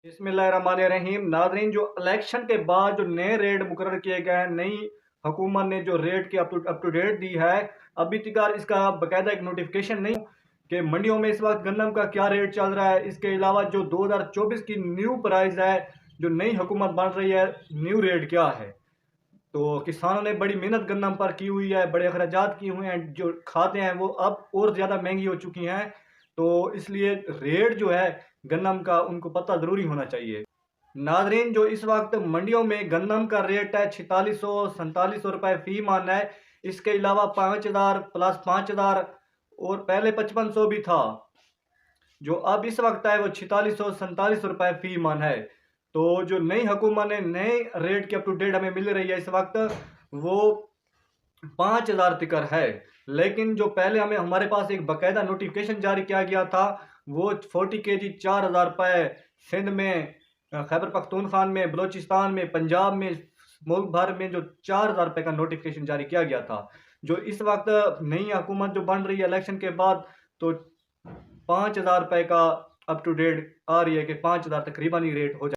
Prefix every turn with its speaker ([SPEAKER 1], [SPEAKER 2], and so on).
[SPEAKER 1] बिस्मिल्लाहिर्रहमानिर्रहीम। नाज़रीन, जो इलेक्शन के बाद जो नए रेट मुकर्रर किए गए हैं, नई हुकूमत ने जो रेट की अप टू डेट दी है, अभी तक इसका बाकायदा एक नोटिफिकेशन नहीं कि मंडियों में इस वक्त गंदम का क्या रेट चल रहा है। इसके अलावा जो 2024 की न्यू प्राइस है, जो नई हुकूमत बन रही है, न्यू रेट क्या है। तो किसानों ने बड़ी मेहनत गन्नम पर की हुई है, बड़े अखराजात किए हुए हैं, जो खादें हैं वो अब और ज़्यादा महंगी हो चुकी हैं। तो इसलिए रेट जो है गन्नम का उनको पता ज़रूरी होना चाहिए। नाजरीन, जो इस वक्त मंडियों में गन्नम का रेट है 4600 4700 रुपये फी मन है। इसके अलावा 5000 प्लस 5000 और पहले 5500 भी था। जो अब इस वक्त है वो 4600 4700 रुपये फी मन है। तो जो नई हुकूमत ने नए रेट की अप टू डेट हमें मिल रही है इस वक्त, वो 5000 तिकर है। लेकिन जो पहले हमें हमारे पास एक बाकायदा नोटिफिकेशन जारी किया गया था, वो 40 kg 4000 रुपये सिंध में, खैबर पख्तूनख्वा में, बलोचिस्तान में, पंजाब में, मुल्क भर में जो 4000 रुपये का नोटिफिकेशन जारी किया गया था। जो इस वक्त नई हुकूमत जो बन रही है इलेक्शन के बाद, तो 5000 रुपये का अप टू डेट आ रही है कि 5000 तकरीबन ही रेट हो जाए।